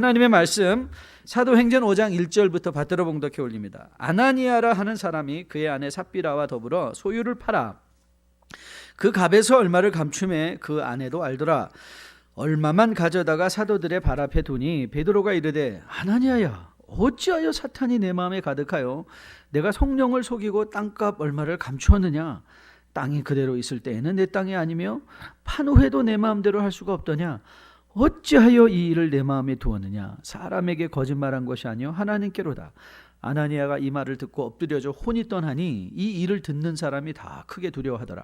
하나님의 말씀 사도행전 5장 1절부터 받들어 봉독해 올립니다. 아나니아라 하는 사람이 그의 아내 삽비라와 더불어 소유를 팔아 그 값에서 얼마를 감춤해 그 아내도 알더라. 얼마만 가져다가 사도들의 발 앞에 두니 베드로가 이르되 아나니아야 어찌하여 사탄이 내 마음에 가득하여 내가 성령을 속이고 땅값 얼마를 감추었느냐. 땅이 그대로 있을 때에는 내 땅이 아니며 판 후에도 내 마음대로 할 수가 없더냐. 어찌하여 이 일을 내 마음에 두었느냐. 사람에게 거짓말한 것이 아니요 하나님께로다. 아나니아가 이 말을 듣고 엎드려져 혼이 떠나니 이 일을 듣는 사람이 다 크게 두려워하더라.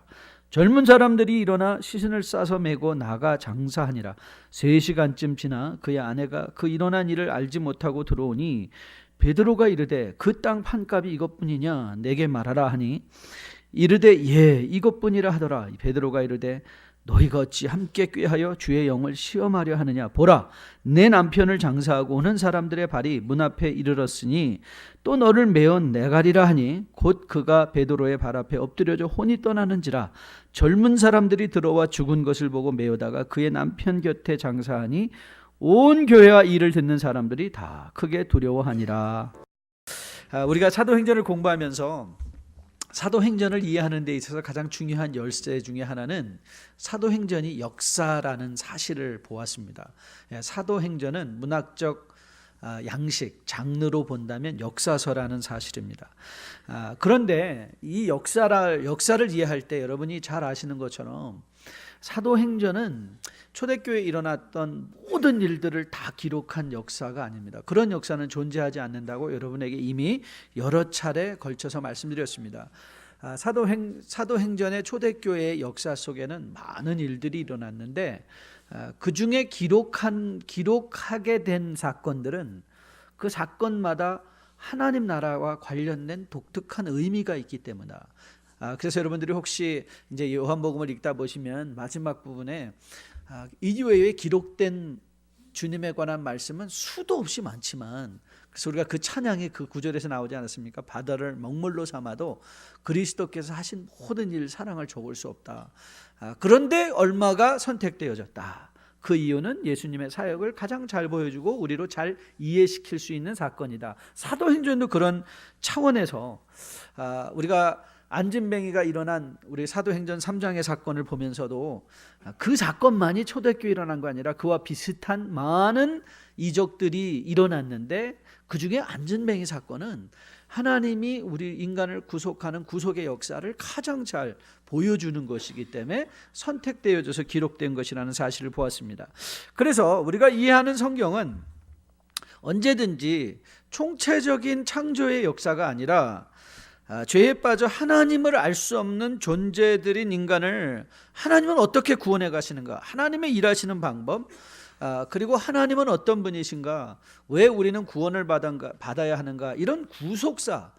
젊은 사람들이 일어나 시신을 싸서 메고 나가 장사하니라. 3시간쯤 지나 그의 아내가 그 일어난 일을 알지 못하고 들어오니 베드로가 이르되 그 땅 판값이 이것뿐이냐 내게 말하라 하니 이르되 예 이것뿐이라 하더라. 베드로가 이르되 너희가 어찌 함께 꾀하여 주의 영을 시험하려 하느냐. 보라 내 남편을 장사하고 오는 사람들의 발이 문 앞에 이르렀으니 또 너를 메온 내가리라 하니 곧 그가 베드로의 발 앞에 엎드려져 혼이 떠나는지라. 젊은 사람들이 들어와 죽은 것을 보고 메우다가 그의 남편 곁에 장사하니 온 교회와 이를 듣는 사람들이 다 크게 두려워하니라. 우리가 사도행전을 공부하면서 사도행전을 이해하는 데 있어서 가장 중요한 열쇠 중에 하나는 사도행전이 역사라는 사실을 보았습니다. 사도행전은 문학적 양식, 장르로 본다면 역사서라는 사실입니다. 그런데 이 역사를 이해할 때 여러분이 잘 아시는 것처럼 사도행전은 초대교회에 일어났던 모든 일들을 다 기록한 역사가 아닙니다. 그런 역사는 존재하지 않는다고 여러분에게 이미 여러 차례 걸쳐서 말씀드렸습니다. 사도행전의 초대교회의 역사 속에는 많은 일들이 일어났는데 그 중에 기록하게 된 사건들은 그 사건마다 하나님 나라와 관련된 독특한 의미가 있기 때문이다. 그래서 여러분들이 혹시 이제 요한복음을 읽다 보시면 마지막 부분에 이 외에 기록된 주님에 관한 말씀은 수도 없이 많지만 그래서 우리가 그 찬양이 그 구절에서 나오지 않았습니까? 바다를 먹물로 삼아도 그리스도께서 하신 모든 일 사랑을 적을 수 없다. 그런데 얼마가 선택되어졌다. 그 이유는 예수님의 사역을 가장 잘 보여주고 우리로 잘 이해시킬 수 있는 사건이다. 사도행전도 그런 차원에서 우리가 안진뱅이가 일어난 우리 사도행전 3장의 사건을 보면서도 그 사건만이 초대교회에 일어난 거 아니라 그와 비슷한 많은 이적들이 일어났는데 그 중에 안진뱅이 사건은 하나님이 우리 인간을 구속하는 구속의 역사를 가장 잘 보여주는 것이기 때문에 선택되어져서 기록된 것이라는 사실을 보았습니다. 그래서 우리가 이해하는 성경은 언제든지 총체적인 창조의 역사가 아니라 죄에 빠져 하나님을 알 수 없는 존재들인 인간을 하나님은 어떻게 구원해 가시는가, 하나님의 일하시는 방법, 그리고 하나님은 어떤 분이신가, 왜 우리는 구원을 받아야 하는가, 이런 구속사,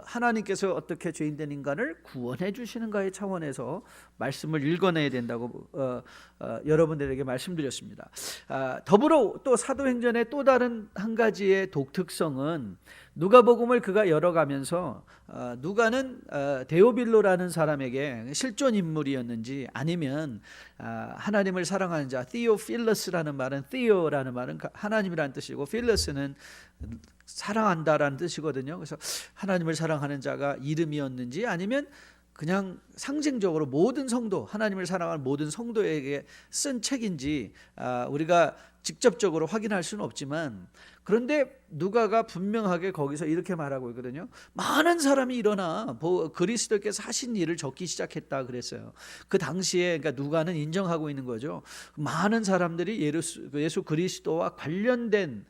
하나님께서 어떻게 죄인된 인간을 구원해 주시는가의 차원에서 말씀을 읽어내야 된다고 여러분들에게 말씀드렸습니다. 더불어 또 사도행전의 또 다른 한 가지의 독특성은 누가복음을 그가 열어가면서 누가는 데오빌로라는 사람에게 실존 인물이었는지 아니면 하나님을 사랑하는 자, 티오필러스라는 말은, 티오라는 말은 하나님이라는 뜻이고 필러스는 사랑한다라는 뜻이거든요. 그래서 하나님을 사랑하는 자가 이름이었는지 아니면 그냥 상징적으로 모든 성도, 하나님을 사랑하는 모든 성도에게 쓴 책인지 우리가 직접적으로 확인할 수는 없지만, 그런데 누가가 분명하게 거기서 이렇게 말하고 있거든요. 많은 사람이 일어나 그리스도께서 하신 일을 적기 시작했다 그랬어요. 그 당시에 그러니까 누가는 인정하고 있는 거죠. 많은 사람들이 예수 그리스도와 관련된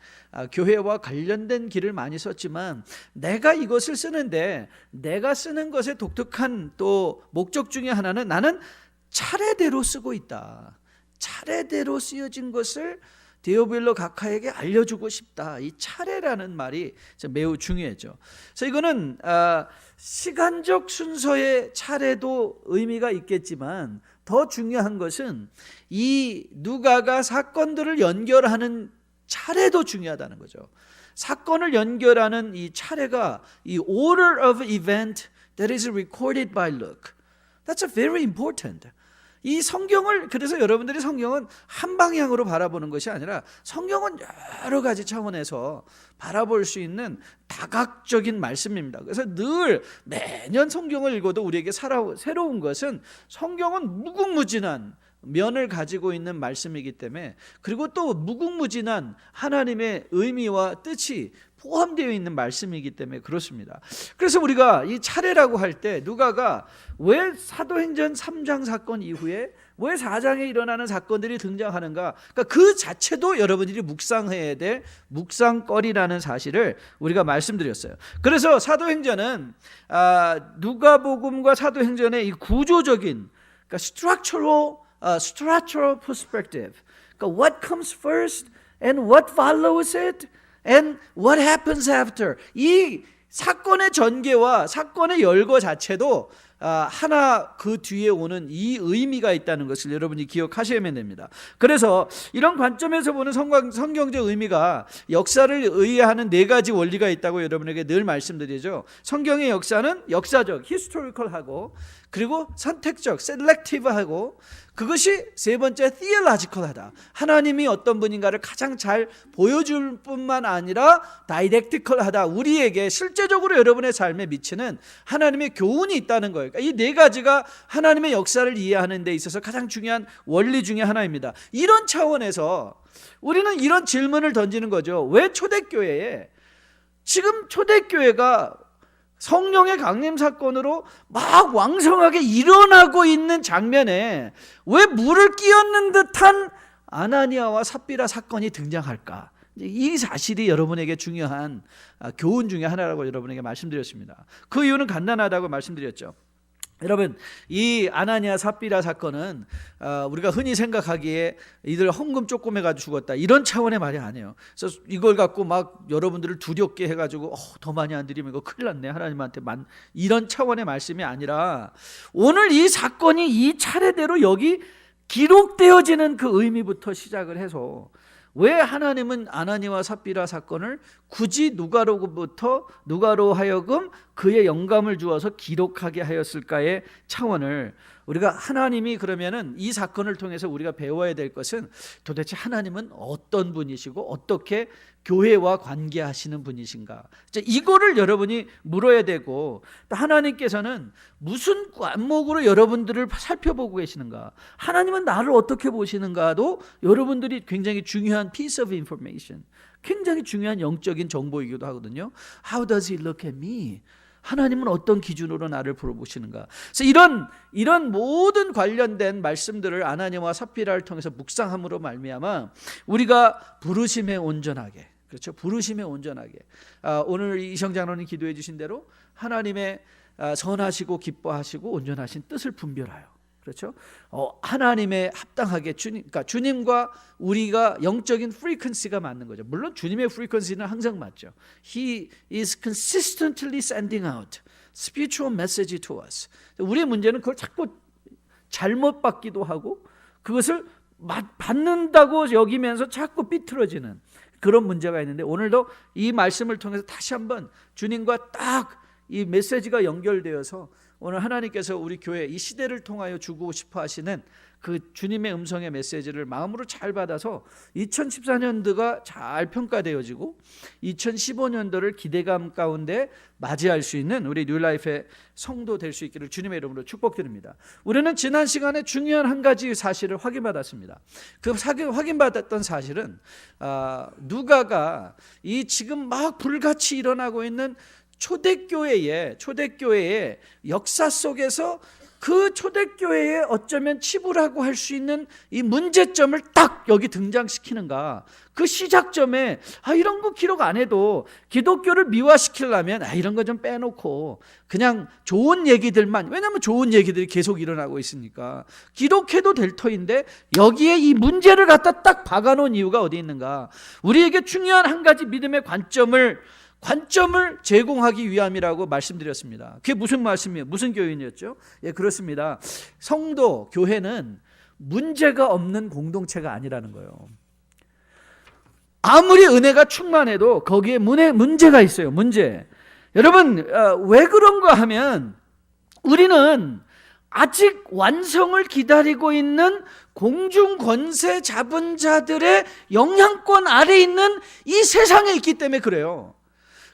교회와 관련된 길을 많이 썼지만 내가 이것을 쓰는데 내가 쓰는 것의 독특한 또 목적 중에 하나는 나는 차례대로 쓰고 있다. 차례대로 쓰여진 것을 데오빌로 각하에게 알려주고 싶다. 이 차례라는 말이 매우 중요했죠. 그래서 이거는 시간적 순서의 차례도 의미가 있겠지만 더 중요한 것은 이 누가가 사건들을 연결하는 차례도 중요하다는 거죠. 사건을 연결하는 이 차례가 이 order of event that is recorded by Luke. That's very important. 이 성경을, 그래서 여러분들이 성경은 한 방향으로 바라보는 것이 아니라 성경은 여러 가지 차원에서 바라볼 수 있는 다각적인 말씀입니다. 그래서 늘 매년 성경을 읽어도 우리에게 새로운 것은 성경은 무궁무진한 면을 가지고 있는 말씀이기 때문에, 그리고 또 무궁무진한 하나님의 의미와 뜻이 포함되어 있는 말씀이기 때문에 그렇습니다. 그래서 우리가 이 차례라고 할 때 누가가 왜 사도행전 3장 사건 이후에 왜 4장에 일어나는 사건들이 등장하는가, 그러니까 그 자체도 여러분들이 묵상해야 될 묵상거리라는 사실을 우리가 말씀드렸어요. 그래서 사도행전은 누가복음과 사도행전의 이 구조적인, 그러니까 structural perspective, 그러니까 what comes first and what follows it and what happens after, 이 사건의 전개와 사건의 열거 자체도 하나 그 뒤에 오는 이 의미가 있다는 것을 여러분이 기억하셔야만 됩니다. 그래서 이런 관점에서 보는 성경적 의미가 역사를 의해하는 네 가지 원리가 있다고 여러분에게 늘 말씀드리죠. 성경의 역사는 역사적, historical하고, 그리고 선택적, selective하고, 그것이 세 번째 theological하다. 하나님이 어떤 분인가를 가장 잘 보여줄 뿐만 아니라 didactical하다. 우리에게 실제적으로 여러분의 삶에 미치는 하나님의 교훈이 있다는 거예요. 이 네 가지가 하나님의 역사를 이해하는 데 있어서 가장 중요한 원리 중에 하나입니다. 이런 차원에서 우리는 이런 질문을 던지는 거죠. 왜 초대교회에, 지금 초대교회가 성령의 강림 사건으로 막 왕성하게 일어나고 있는 장면에 왜 물을 끼얹는 듯한 아나니아와 삽비라 사건이 등장할까? 이 사실이 여러분에게 중요한 교훈 중에 하나라고 여러분에게 말씀드렸습니다. 그 이유는 간단하다고 말씀드렸죠. 여러분, 이 아나니아 삽비라 사건은 우리가 흔히 생각하기에 이들 헌금 조금 해가지고 죽었다, 이런 차원의 말이 아니에요. 그래서 이걸 갖고 막 여러분들을 두렵게 해가지고 더 많이 안 드리면 이거 큰일 났네 하나님한테, 이런 차원의 말씀이 아니라 오늘 이 사건이 이 차례대로 여기 기록되어지는 그 의미부터 시작을 해서, 왜 하나님은 아나니아와 삽비라 사건을 굳이 누가로 하여금 그의 영감을 주어서 기록하게 하였을까의 차원을, 우리가 하나님이 그러면은 이 사건을 통해서 우리가 배워야 될 것은 도대체 하나님은 어떤 분이시고 어떻게 교회와 관계하시는 분이신가, 이거를 여러분이 물어야 되고, 또 하나님께서는 무슨 안목으로 여러분들을 살펴보고 계시는가, 하나님은 나를 어떻게 보시는가도 여러분들이 굉장히 중요한 piece of information, 굉장히 중요한 영적인 정보이기도 하거든요. How does he look at me? 하나님은 어떤 기준으로 나를 보시는가. 그래서 이런 모든 관련된 말씀들을 아나니아와 삽비라를 통해서 묵상함으로 말미암아 우리가 부르심에 온전하게, 그렇죠, 부르심에 온전하게, 오늘 이성 장로님 기도해 주신 대로 하나님의 선하시고 기뻐하시고 온전하신 뜻을 분별하여, 그렇죠, 하나님의 합당하게 그러니까 주님과 우리가 영적인 frequency가 맞는 거죠. 물론 주님의 frequency는 항상 맞죠. He is consistently sending out spiritual message to us. 우리의 문제는 그걸 자꾸 잘못 받기도 하고 그것을 받는다고 여기면서 자꾸 삐뚤어지는 그런 문제가 있는데, 오늘도 이 말씀을 통해서 다시 한번 주님과 딱 이 메시지가 연결되어서 오늘 하나님께서 우리 교회 이 시대를 통하여 주고 싶어 하시는 그 주님의 음성의 메시지를 마음으로 잘 받아서 2014년도가 잘 평가되어지고 2015년도를 기대감 가운데 맞이할 수 있는 우리 뉴라이프의 성도 될 수 있기를 주님의 이름으로 축복드립니다. 우리는 지난 시간에 중요한 한 가지 사실을 확인받았습니다. 그 확인받았던 사실은 누가가 이 지금 막 불같이 일어나고 있는 초대교회의 역사 속에서 그 초대교회에 어쩌면 치부라고 할 수 있는 이 문제점을 딱 여기 등장시키는가, 그 시작점에 이런 거 기록 안 해도 기독교를 미화시키려면 이런 거 좀 빼놓고 그냥 좋은 얘기들만, 왜냐하면 좋은 얘기들이 계속 일어나고 있으니까 기록해도 될 터인데 여기에 이 문제를 갖다 딱 박아놓은 이유가 어디 있는가. 우리에게 중요한 한 가지 믿음의 관점을 제공하기 위함이라고 말씀드렸습니다. 그게 무슨 말씀이에요? 무슨 교인이었죠? 예, 그렇습니다. 성도, 교회는 문제가 없는 공동체가 아니라는 거예요. 아무리 은혜가 충만해도 거기에 문제가 있어요. 문제. 여러분, 왜 그런가 하면 우리는 아직 완성을 기다리고 있는 공중 권세 잡은 자들의 영향권 아래 있는 이 세상에 있기 때문에 그래요.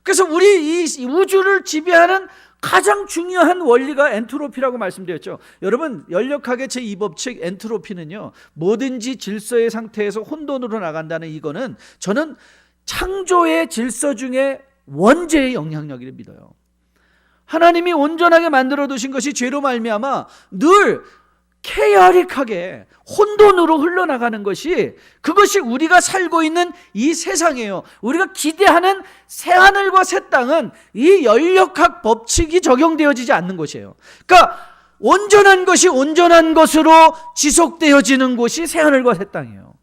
그래서 우리 이 우주를 지배하는 가장 중요한 원리가 엔트로피라고 말씀드렸죠. 여러분, 연력학의 제2법칙 엔트로피는요, 뭐든지 질서의 상태에서 혼돈으로 나간다는 이거는 저는 창조의 질서 중에 원죄의 영향력을 믿어요. 하나님이 온전하게 만들어 두신 것이 죄로 말미암아 늘 케이오틱하게 혼돈으로 흘러나가는 것이, 그것이 우리가 살고 있는 이 세상이에요. 우리가 기대하는 새하늘과 새 땅은 이 연력학 법칙이 적용되어지지 않는 것이에요. 그러니까 온전한 것이 온전한 것으로 지속되어지는 곳이 새하늘과 새 땅이에요.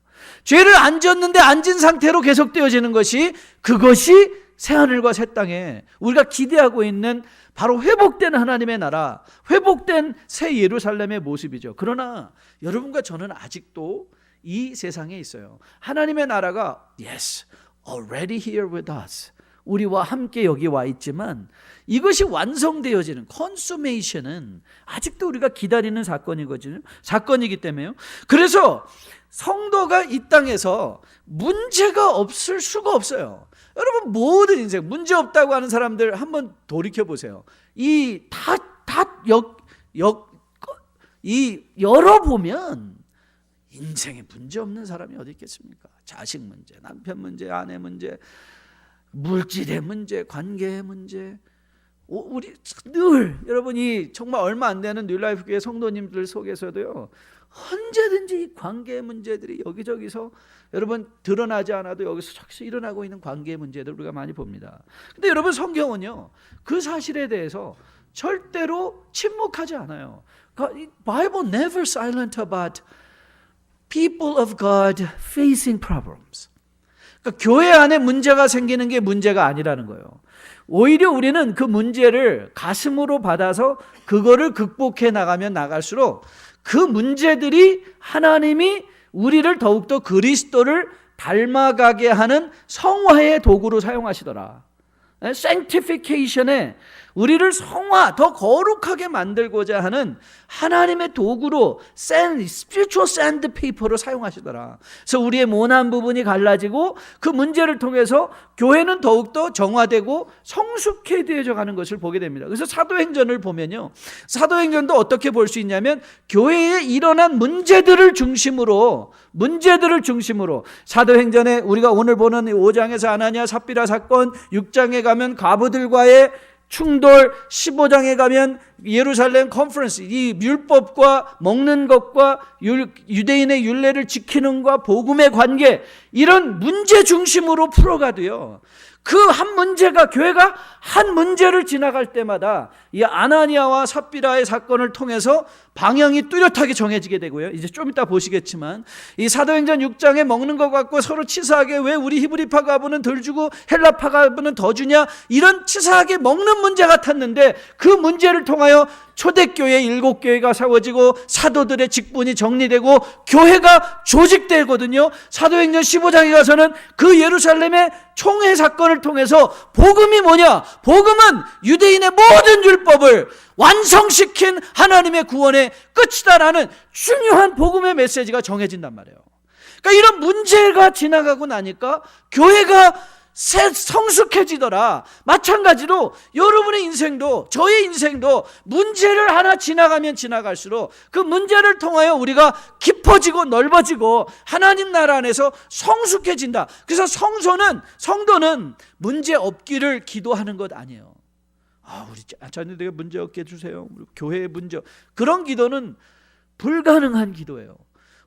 죄를 안 지었는데 앉은 상태로 계속되어지는 것이, 그것이 새하늘과 새 땅에 우리가 기대하고 있는 바로 회복된 하나님의 나라, 회복된 새 예루살렘의 모습이죠. 그러나 여러분과 저는 아직도 이 세상에 있어요. 하나님의 나라가 yes, already here with us, 우리와 함께 여기 와 있지만 이것이 완성되어지는 consummation은 아직도 우리가 기다리는 사건이기 때문에요. 그래서 성도가 이 땅에서 문제가 없을 수가 없어요. 여러분, 모든 인생 문제 없다고 하는 사람들 한번 돌이켜 보세요. 열어보면 인생에 문제 없는 사람이 어디 있겠습니까? 자식 문제, 남편 문제, 아내 문제, 물질의 문제, 관계의 문제. 우리 늘 여러분이 정말 얼마 안 되는 뉴라이프 교회 성도님들 속에서도요, 언제든지 이 관계 문제들이 여기저기서 여러분 드러나지 않아도 여기서 적시 일어나고 있는 관계 문제들 우리가 많이 봅니다. 근데 여러분, 성경은요 그 사실에 대해서 절대로 침묵하지 않아요. Bible never silent about people of God facing problems. 그러니까 교회 안에 문제가 생기는 게 문제가 아니라는 거예요. 오히려 우리는 그 문제를 가슴으로 받아서 그거를 극복해 나가면 나갈수록 그 문제들이 하나님이 우리를 더욱더 그리스도를 닮아가게 하는 성화의 도구로 사용하시더라. sanctification에 우리를 성화, 더 거룩하게 만들고자 하는 하나님의 도구로 spiritual sandpaper로 사용하시더라. 그래서 우리의 모난 부분이 갈라지고 그 문제를 통해서 교회는 더욱더 정화되고 성숙해져 가는 것을 보게 됩니다. 그래서 사도행전을 보면요, 사도행전도 어떻게 볼 수 있냐면 교회에 일어난 문제들을 중심으로 사도행전에 우리가 오늘 보는 5장에서 아나니아 삽비라 사건, 6장에 가면 과부들과의 충돌, 15장에 가면 예루살렘 컨퍼런스, 이 율법과 먹는 것과 유대인의 율례를 지키는 것과 복음의 관계, 이런 문제 중심으로 풀어가도요, 그 한 문제가, 교회가 한 문제를 지나갈 때마다 이 아나니아와 삽비라의 사건을 통해서 방향이 뚜렷하게 정해지게 되고요. 이제 좀 이따 보시겠지만 이 사도행전 6장에 먹는 것 같고 서로 치사하게 왜 우리 히브리파 가부는 덜 주고 헬라파 가부는 더 주냐, 이런 치사하게 먹는 문제 같았는데 그 문제를 통하여 초대교회 7교회가 세워지고 사도들의 직분이 정리되고 교회가 조직되거든요. 사도행전 15장에 가서는 그 예루살렘의 총회 사건을 통해서 복음이 뭐냐? 복음은 유대인의 모든 율법을 완성시킨 하나님의 구원의 끝이다라는 중요한 복음의 메시지가 정해진단 말이에요. 그러니까 이런 문제가 지나가고 나니까 교회가 성숙해지더라. 마찬가지로 여러분의 인생도, 저의 인생도 문제를 하나 지나가면 지나갈수록 그 문제를 통하여 우리가 깊어지고 넓어지고 하나님 나라 안에서 성숙해진다. 그래서 성도는 문제 없기를 기도하는 것 아니에요. 우리 자녀들에게 문제 없게 해주세요, 교회에 문제, 그런 기도는 불가능한 기도예요,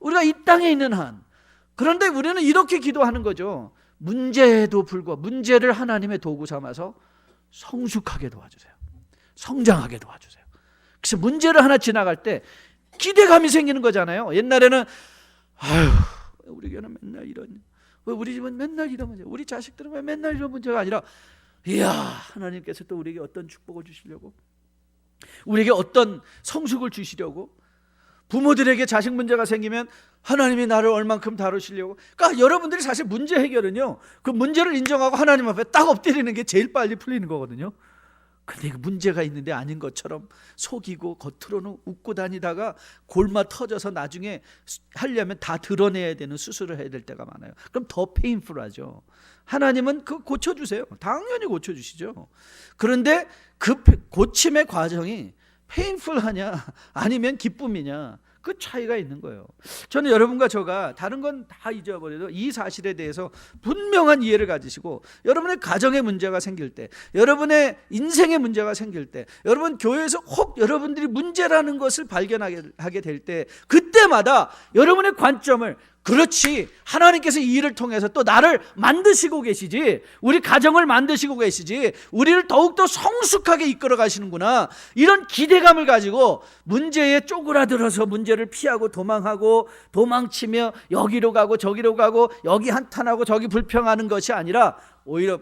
우리가 이 땅에 있는 한. 그런데 우리는 이렇게 기도하는 거죠. 문제에도 불구하고 문제를 하나님의 도구 삼아서 성숙하게 도와주세요, 성장하게 도와주세요. 그래서 문제를 하나 지나갈 때 기대감이 생기는 거잖아요. 옛날에는 우리 교회는 맨날 이런, 왜 우리 집은 맨날 이런 문제, 우리 자식들은 왜 맨날 이런 문제가 아니라, 이야, 하나님께서 또 우리에게 어떤 축복을 주시려고, 우리에게 어떤 성숙을 주시려고, 부모들에게 자식 문제가 생기면 하나님이 나를 얼만큼 다루시려고. 그러니까 여러분들이 사실 문제 해결은요, 그 문제를 인정하고 하나님 앞에 딱 엎드리는 게 제일 빨리 풀리는 거거든요. 근데 문제가 있는데 아닌 것처럼 속이고 겉으로는 웃고 다니다가 골마 터져서 나중에 하려면 다 드러내야 되는 수술을 해야 될 때가 많아요. 그럼 더 페인풀하죠. 하나님은 그거 고쳐주세요. 당연히 고쳐주시죠. 그런데 그 고침의 과정이 페인풀하냐 아니면 기쁨이냐, 그 차이가 있는 거예요. 저는 여러분과 저가 다른 건 다 잊어버려도 이 사실에 대해서 분명한 이해를 가지시고, 여러분의 가정에 문제가 생길 때, 여러분의 인생에 문제가 생길 때, 여러분 교회에서 혹 여러분들이 문제라는 것을 발견하게 될 때, 그때마다 여러분의 관점을, 그렇지, 하나님께서 이 일을 통해서 또 나를 만드시고 계시지, 우리 가정을 만드시고 계시지, 우리를 더욱더 성숙하게 이끌어 가시는구나, 이런 기대감을 가지고 문제에 쪼그라들어서 문제를 피하고 도망하고 도망치며 여기로 가고 저기로 가고 여기 한탄하고 저기 불평하는 것이 아니라, 오히려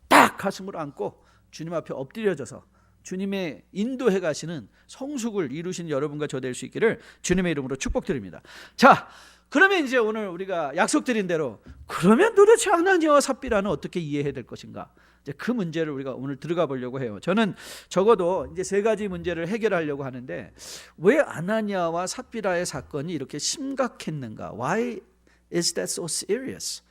딱 가슴을 안고 주님 앞에 엎드려져서 주님의 인도해 가시는 성숙을 이루신 여러분과 저 될 수 있기를 주님의 이름으로 축복드립니다. 자, 그러면 이제 오늘 우리가 약속드린 대로, 그러면 도대체 아나니아와 삽비라는 어떻게 이해해야 될 것인가, 이제 그 문제를 우리가 오늘 들어가 보려고 해요. 저는 적어도 이제 세 가지 문제를 해결하려고 하는데, 왜 아나니아와 삽비라의 사건이 이렇게 심각했는가? Why is that so serious?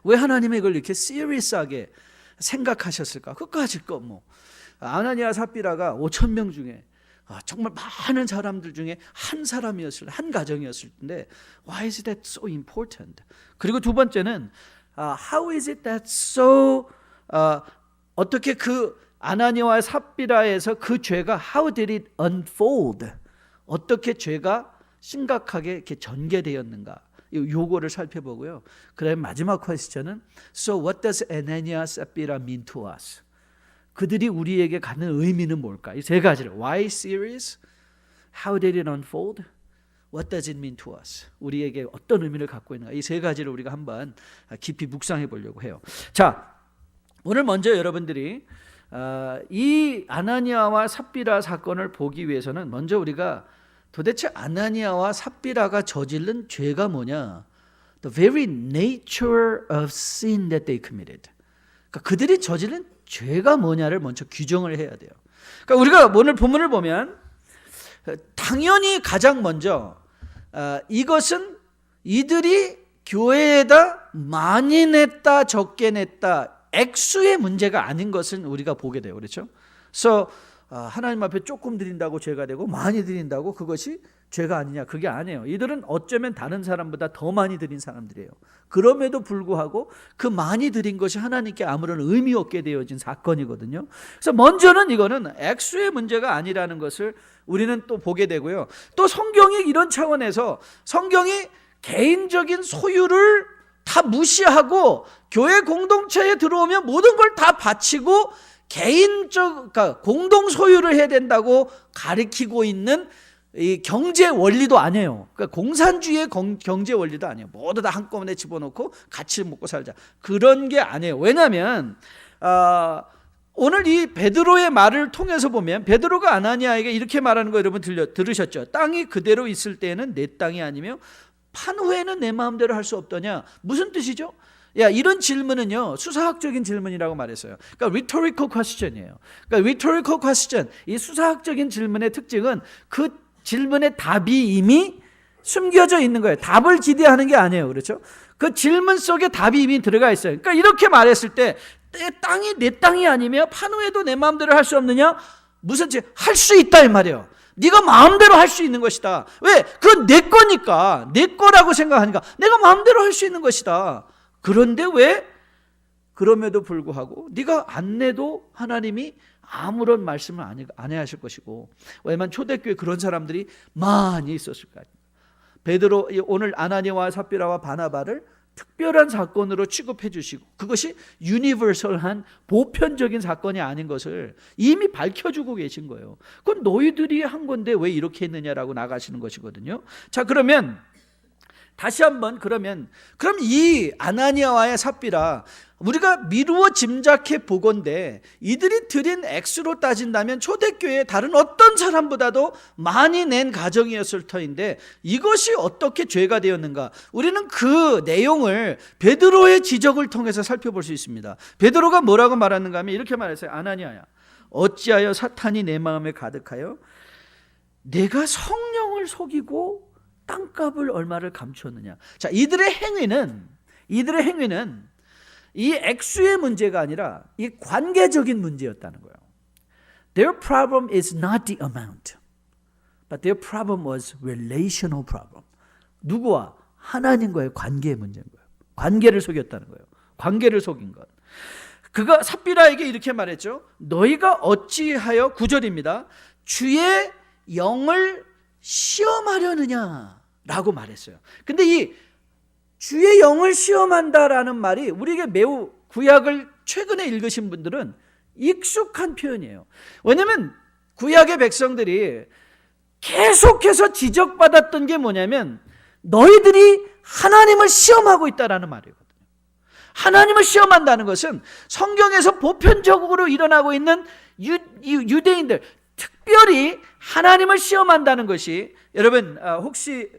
왜 하나님이 이걸 이렇게 serious하게 생각하셨을까? 그까짓 거 뭐 아나니아 삽비라가 5천 명 중에 정말 많은 사람들 중에 한 가정이었을 텐데, why is that so important? 그리고 두 번째는 how is it that so 어떻게 그 아나니아와 삽비라에서 그 죄가 how did it unfold? 어떻게 죄가 심각하게 이렇게 전개되었는가? 요거를 살펴보고요. 그다음에 마지막 퀘스천은 so what does Ananias and Sapphira mean to us? 그들이 우리에게 갖는 의미는 뭘까? 이 세 가지를, why serious? How did it unfold? What does it mean to us? 우리에게 어떤 의미를 갖고 있는가? 이 세 가지를 우리가 한번 깊이 묵상해 보려고 해요. 자, 오늘 먼저 여러분들이 이 아나니아와 삽비라 사건을 보기 위해서는 먼저 우리가 도대체 아나니아와 삽비라가 저지른 죄가 뭐냐? The very nature of sin that they committed. 그러니까 그들이 저지른 죄가 뭐냐를 먼저 규정을 해야 돼요. 그러니까 우리가 오늘 본문을 보면 당연히 가장 먼저 이것은 이들이 교회에다 많이 냈다 적게 냈다 액수의 문제가 아닌 것은 우리가 보게 돼요. 그렇죠? 그래서 하나님 앞에 조금 드린다고 죄가 되고 많이 드린다고 그것이 죄가 아니냐, 그게 아니에요. 이들은 어쩌면 다른 사람보다 더 많이 드린 사람들이에요. 그럼에도 불구하고 그 많이 드린 것이 하나님께 아무런 의미 없게 되어진 사건이거든요. 그래서 먼저는 이거는 액수의 문제가 아니라는 것을 우리는 또 보게 되고요. 또 성경이 이런 차원에서, 성경이 개인적인 소유를 다 무시하고 교회 공동체에 들어오면 모든 걸 다 바치고 그러니까 공동 소유를 해야 된다고 가리키고 있는 이 경제 원리도 아니에요. 그러니까 공산주의의 경제 원리도 아니에요. 모두 다 한꺼번에 집어넣고 같이 먹고 살자, 그런 게 아니에요. 왜냐하면 오늘 이 베드로의 말을 통해서 보면, 베드로가 아나니아에게 이렇게 말하는 거 여러분 들으셨죠? 땅이 그대로 있을 때에는 내 땅이 아니며 판 후에는 내 마음대로 할 수 없더냐. 무슨 뜻이죠? 이런 질문은요, 수사학적인 질문이라고 말했어요. 그러니까 rhetorical question이에요. 그러니까 rhetorical question, 이 수사학적인 질문의 특징은 그 질문의 답이 이미 숨겨져 있는 거예요. 답을 기대하는 게 아니에요. 그렇죠? 그 질문 속에 답이 이미 들어가 있어요. 그러니까 이렇게 말했을 때, 내 땅이 내 땅이 아니면 판 후에도 내 마음대로 할 수 없느냐? 무슨 죄? 할 수 있다 이 말이에요. 네가 마음대로 할 수 있는 것이다. 왜? 그건 내 거니까, 내 거라고 생각하니까 내가 마음대로 할 수 있는 것이다. 그런데 왜? 그럼에도 불구하고 네가 안 내도 하나님이 아무런 말씀을 안 하실 것이고, 왜냐면 초대교회 그런 사람들이 많이 있었을 거예요. 베드로, 오늘 아나니아와 삽비라와 바나바를 특별한 사건으로 취급해 주시고, 그것이 유니버설한 보편적인 사건이 아닌 것을 이미 밝혀주고 계신 거예요. 그건 너희들이 한 건데 왜 이렇게 했느냐라고 나가시는 것이거든요. 자, 그러면 다시 한번, 그럼 이 아나니아와의 삽비라, 우리가 미루어 짐작해 보건대 이들이 드린 액수로 따진다면 초대교회의 다른 어떤 사람보다도 많이 낸 가정이었을 터인데, 이것이 어떻게 죄가 되었는가? 우리는 그 내용을 베드로의 지적을 통해서 살펴볼 수 있습니다. 베드로가 뭐라고 말하는가 하면 이렇게 말했어요. 아나니아야, 어찌하여 사탄이 내 마음에 가득하여 내가 성령을 속이고 땅값을 얼마를 감추었느냐. 자, 이들의 행위는 이 액수의 문제가 아니라 이 관계적인 문제였다는 거예요. Their problem is not the amount, but their problem was relational problem. 누구와? 하나님과의 관계의 문제인 거예요. 관계를 속였다는 거예요. 관계를 속인 것. 그가 삽비라에게 이렇게 말했죠. 너희가 어찌하여 9절입니다. 주의 영을 시험하려느냐 라고 말했어요. 근데 이 주의 영을 시험한다라는 말이 우리에게 매우 구약을 최근에 읽으신 분들은 익숙한 표현이에요. 왜냐하면 구약의 백성들이 계속해서 지적받았던 게 뭐냐면 너희들이 하나님을 시험하고 있다라는 말이거든요. 하나님을 시험한다는 것은 성경에서 보편적으로 일어나고 있는 유대인들, 특별히 하나님을 시험한다는 것이, 여러분 혹시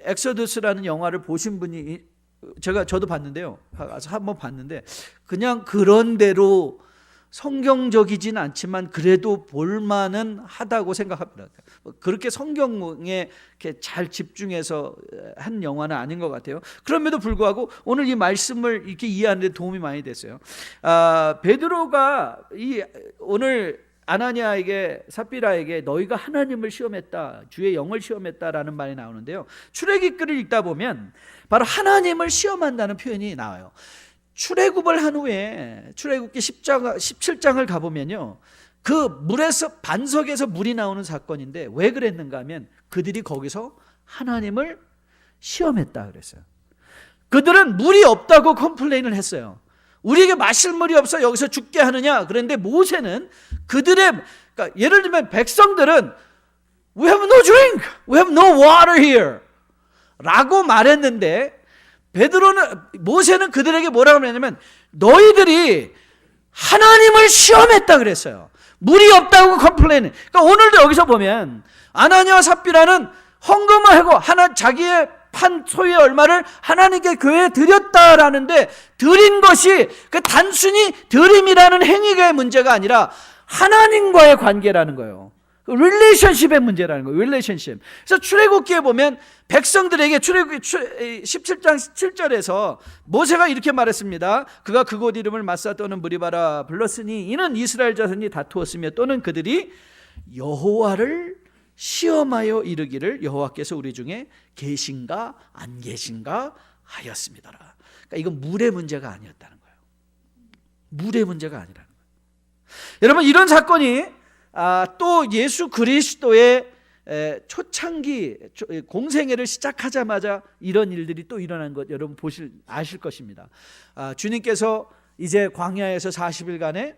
엑소더스라는 영화를 보신 분이, 저도 봤는데요. 한번 봤는데 그냥 그런 대로 성경적이진 않지만 그래도 볼만은 하다고 생각합니다. 그렇게 성경에 이렇게 잘 집중해서 한 영화는 아닌 것 같아요. 그럼에도 불구하고 오늘 이 말씀을 이렇게 이해하는 데 도움이 많이 됐어요. 베드로가 오늘 아나니아에게, 삽비라에게 너희가 하나님을 시험했다, 주의 영을 시험했다라는 말이 나오는데요. 출애굽기를 읽다 보면 바로 하나님을 시험한다는 표현이 나와요. 출애굽을 한 후에 출애굽기 17장을 가보면요, 그 물에서, 반석에서 물이 나오는 사건인데 왜 그랬는가 하면 그들이 거기서 하나님을 시험했다 그랬어요. 그들은 물이 없다고 컴플레인을 했어요. 우리에게 마실 물이 없어 여기서 죽게 하느냐. 그런데 모세는 그들의, 그러니까 예를 들면 백성들은 We have no drink, we have no water here 라고 말했는데 모세는 그들에게 뭐라고 했냐면 너희들이 하나님을 시험했다 그랬어요. 물이 없다고 컴플레인. 그러니까 오늘도 여기서 보면 아나니아와 삽비라는 헌금을 하고 자기의 판 소유의 얼마를 하나님께 교회에 드렸다라는데, 드린 것이 그 단순히 드림이라는 행위의 문제가 아니라 하나님과의 관계라는 거예요. 릴레이션십의 문제라는 거예요. 릴레이션십. 그래서 출애굽기에 보면 백성들에게 출애굽기 17장 7절에서 모세가 이렇게 말했습니다. 그가 그곳 이름을 마사 또는 무리바라 불렀으니 이는 이스라엘 자손이 다투었으며 또는 그들이 여호와를 시험하여 이르기를 여호와께서 우리 중에 계신가 안 계신가 하였습니다. 그러니까 이건 물의 문제가 아니었다는 거예요. 물의 문제가 아니라는 거예요. 여러분, 이런 사건이 또 예수 그리스도의 초창기 공생애를 시작하자마자 이런 일들이 또 일어난 것 여러분 아실 것입니다. 주님께서 이제 광야에서 40일간의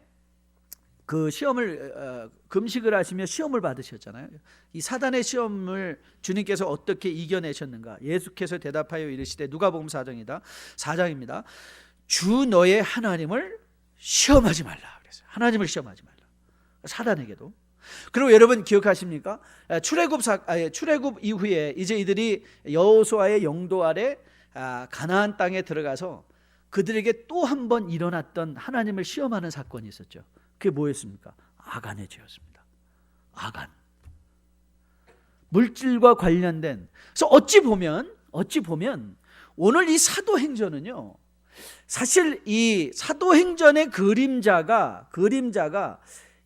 그 시험을 금식을 하시며 시험을 받으셨잖아요. 이 사단의 시험을 주님께서 어떻게 이겨내셨는가? 예수께서 대답하여 이르시되, 누가복음 4장입니다. 주 너의 하나님을 시험하지 말라 그랬어요. 하나님을 시험하지 말라. 사단에게도. 그리고 여러분 기억하십니까? 출애굽 이후에 이제 이들이 여호수아의 영도 아래 가나안 땅에 들어가서 그들에게 또 한 번 일어났던 하나님을 시험하는 사건이 있었죠. 그게 뭐였습니까? 아간의 죄였습니다. 아간. 물질과 관련된. 그래서 어찌 보면 오늘 이 사도행전은요, 사실 이 사도행전의 그림자가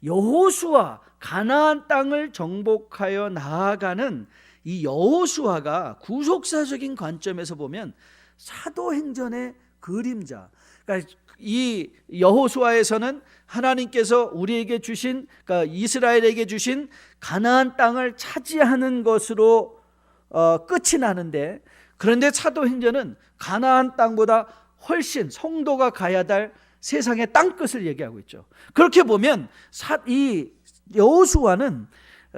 여호수아, 가나안 땅을 정복하여 나아가는 이 여호수아가 구속사적인 관점에서 보면 사도행전의 그림자. 그러니까 이 여호수아에서는 하나님께서 우리에게 주신, 그러니까 이스라엘에게 주신 가나안 땅을 차지하는 것으로 끝이 나는데, 그런데 사도행전은 가나안 땅보다 훨씬 성도가 가야 될 세상의 땅끝을 얘기하고 있죠. 그렇게 보면 이 여호수아는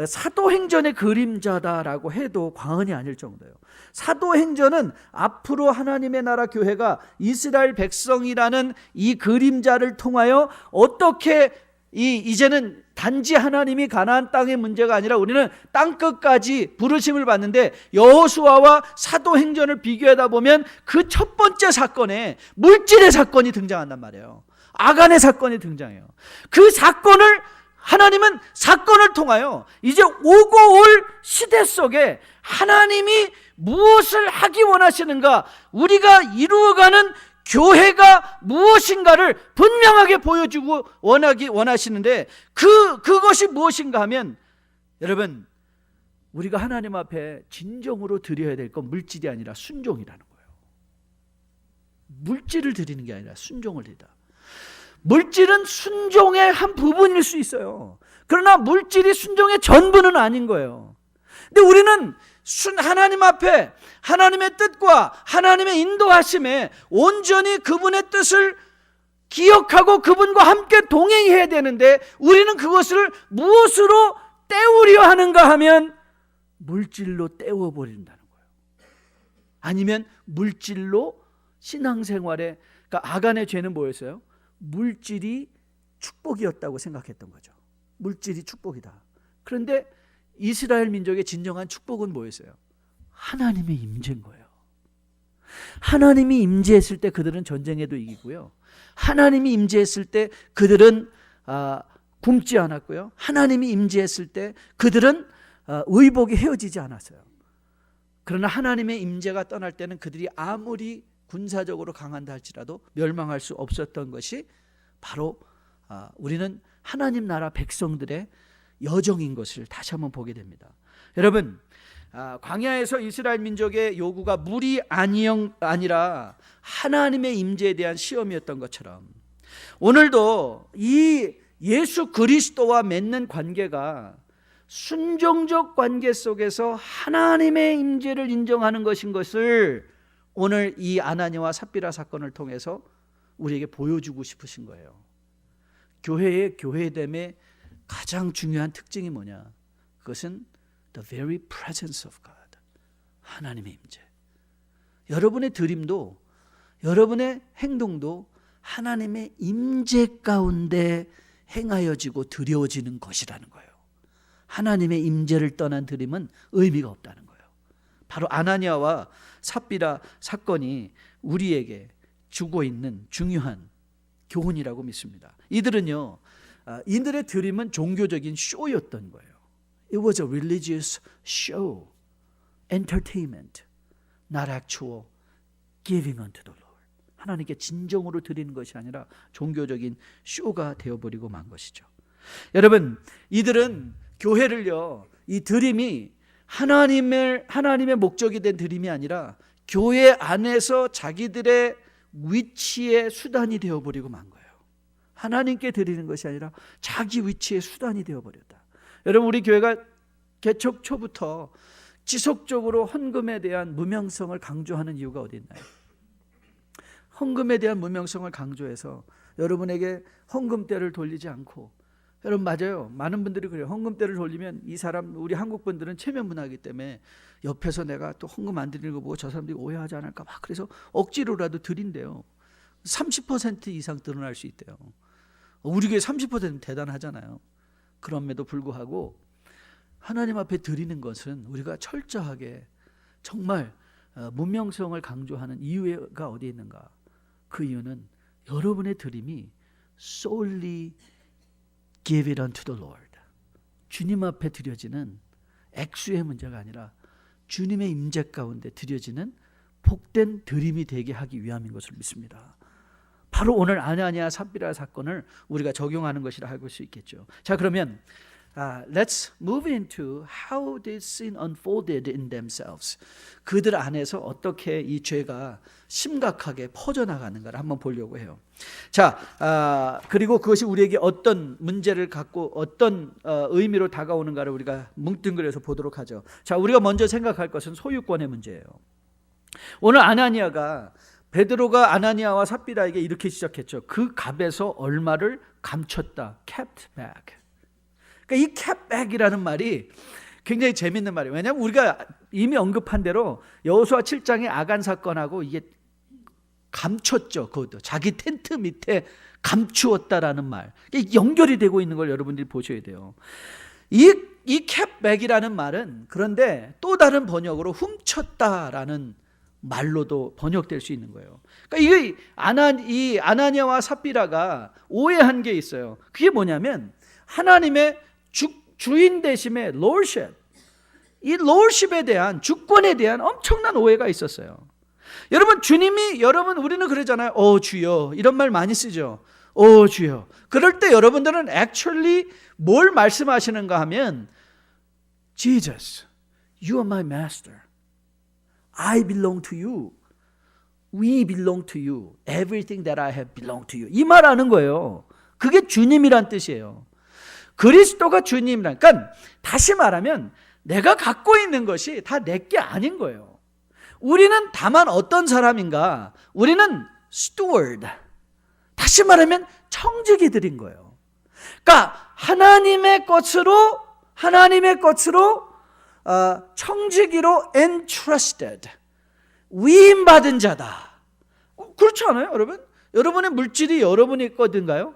사도행전의 그림자다라고 해도 과언이 아닐 정도예요. 사도행전은 앞으로 하나님의 나라 교회가 이스라엘 백성이라는 이 그림자를 통하여 어떻게 이제는 단지 하나님이 가나안 땅의 문제가 아니라 우리는 땅끝까지 부르심을 받는데, 여호수아와 사도행전을 비교하다 보면 그 첫 번째 사건에 물질의 사건이 등장한단 말이에요. 아간의 사건이 등장해요. 그 사건을 하나님은 사건을 통하여 이제 오고 올 시대 속에 하나님이 무엇을 하기 원하시는가, 우리가 이루어가는 교회가 무엇인가를 분명하게 보여주고 원하시는데 그것이 무엇인가 하면, 여러분, 우리가 하나님 앞에 진정으로 드려야 될 건 물질이 아니라 순종이라는 거예요. 물질을 드리는 게 아니라 순종을 드리다. 물질은 순종의 한 부분일 수 있어요. 그러나 물질이 순종의 전부는 아닌 거예요. 근데 우리는 하나님 앞에 하나님의 뜻과 하나님의 인도하심에 온전히 그분의 뜻을 기억하고 그분과 함께 동행해야 되는데, 우리는 그것을 무엇으로 때우려 하는가 하면 물질로 때워버린다는 거예요. 아니면 물질로 신앙생활에, 그러니까 아간의 죄는 뭐였어요? 물질이 축복이었다고 생각했던 거죠. 물질이 축복이다. 그런데 이스라엘 민족의 진정한 축복은 뭐였어요? 하나님의 임재인 거예요. 하나님이 임재했을 때 그들은 전쟁에도 이기고요, 하나님이 임재했을 때 그들은 굶지 않았고요, 하나님이 임재했을 때 그들은 의복이 헤어지지 않았어요. 그러나 하나님의 임재가 떠날 때는 그들이 아무리 군사적으로 강한다 할지라도 멸망할 수 없었던 것이 바로 우리는 하나님 나라 백성들의 여정인 것을 다시 한번 보게 됩니다. 여러분, 광야에서 이스라엘 민족의 요구가 물이 아니라 하나님의 임재에 대한 시험이었던 것처럼, 오늘도 이 예수 그리스도와 맺는 관계가 순종적 관계 속에서 하나님의 임재를 인정하는 것인 것을 오늘 이 아나니아와 삽비라 사건을 통해서 우리에게 보여주고 싶으신 거예요. 교회의 교회됨의 가장 중요한 특징이 뭐냐? 그것은 the very presence of God, 하나님의 임재. 여러분의 드림도, 여러분의 행동도 하나님의 임재 가운데 행하여지고 드려지는 것이라는 거예요. 하나님의 임재를 떠난 드림은 의미가 없다는 거예요. 바로 아나니아와 삽비라 사건이 우리에게 주고 있는 중요한 교훈이라고 믿습니다. 이들은요, 이들의 드림은 종교적인 쇼였던 거예요. It was a religious show, entertainment, not actual giving unto the Lord. 하나님께 진정으로 드리는 것이 아니라 종교적인 쇼가 되어버리고 만 것이죠. 여러분, 이들은 교회를요, 이 드림이 하나님의 목적이 된 드림이 아니라 교회 안에서 자기들의 위치의 수단이 되어버리고 만 거예요. 하나님께 드리는 것이 아니라 자기 위치의 수단이 되어버렸다. 여러분, 우리 교회가 개척 초부터 지속적으로 헌금에 대한 무명성을 강조하는 이유가 어디 있나요? 헌금에 대한 무명성을 강조해서 여러분에게 헌금대를 돌리지 않고, 여러분 맞아요. 많은 분들이 그래요. 헌금대를 돌리면 이 사람, 우리 한국 분들은 체면 문화이기 때문에 옆에서 내가 또 헌금 안 드리는 거 보고 저 사람들이 오해하지 않을까 막 그래서 억지로라도 드린대요. 30% 이상 드러날 수 있대요. 우리 교회 30%는 대단하잖아요. 그럼에도 불구하고 하나님 앞에 드리는 것은 우리가 철저하게 정말 문명성을 강조하는 이유가 어디에 있는가? 그 이유는 여러분의 드림이 solely give it unto the Lord, 주님 앞에 드려지는 액수의 문제가 아니라 주님의 임재 가운데 드려지는 복된 드림이 되게 하기 위함인 것을 믿습니다. 바로 오늘 아나니아 삽비라 사건을 우리가 적용하는 것이라 할 수 있겠죠. 자, 그러면 let's move into how this sin unfolded in themselves. 그들 안에서 어떻게 이 죄가 심각하게 퍼져나가는가를 한번 보려고 해요. 자, 그리고 그것이 우리에게 어떤 문제를 갖고 어떤 의미로 다가오는가를 우리가 뭉뚱그려서 보도록 하죠. 자, 우리가 먼저 생각할 것은 소유권의 문제예요. 오늘 아나니아가, 베드로가 아나니아와 삽비라에게 이렇게 시작했죠. 그 값에서 얼마를 감췄다. kept back. 그러니까 이 kept back이라는 말이 굉장히 재밌는 말이에요. 왜냐하면 우리가 이미 언급한 대로 여호수아 7장의 아간 사건하고 이게 감췄죠. 그것도 자기 텐트 밑에 감추었다라는 말, 이게 연결이 되고 있는 걸 여러분들이 보셔야 돼요. 이 kept back이라는 말은 그런데 또 다른 번역으로 훔쳤다라는 말로도 번역될 수 있는 거예요. 그러니까 이 아나니아와 삽비라가 오해한 게 있어요. 그게 뭐냐면 하나님의 주인 대심의 lordship, 이 lordship에 대한, 주권에 대한 엄청난 오해가 있었어요. 여러분, 주님이, 우리는 그러잖아요. 주여, 이런 말 많이 쓰죠. 주여. 그럴 때 여러분들은 actually 뭘 말씀하시는가 하면 Jesus, you are my master. I belong to you. We belong to you. Everything that I have belong to you. 이 말 하는 거예요. 그게 주님이란 뜻이에요. 그리스도가 주님이란, 그러니까 다시 말하면 내가 갖고 있는 것이 다 내게 아닌 거예요. 우리는 다만 어떤 사람인가? 우리는 steward. 다시 말하면 청지기들인 거예요. 그러니까 하나님의 것으로 청지기로 entrusted, 위임받은 자다. 그렇지 않아요, 여러분? 여러분의 물질이 여러분의 거든가요?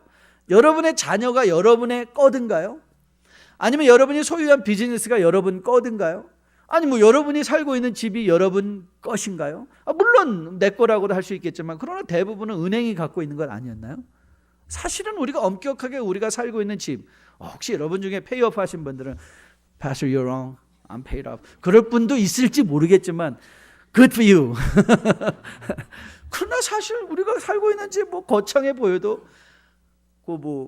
여러분의 자녀가 여러분의 거든가요? 아니면 여러분이 소유한 비즈니스가 여러분 거든가요? 아니 여러분이 살고 있는 집이 여러분 것인가요? 물론 내 거라고도 할 수 있겠지만, 그러나 대부분은 은행이 갖고 있는 건 아니었나요? 사실은 우리가 엄격하게 우리가 살고 있는 집, 혹시 여러분 중에 페이오프 하신 분들은 Pastor, you're wrong. I'm paid off. 그럴 분도 있을지 모르겠지만 Good for you. 그러나 사실 우리가 살고 있는 집 거창해 보여도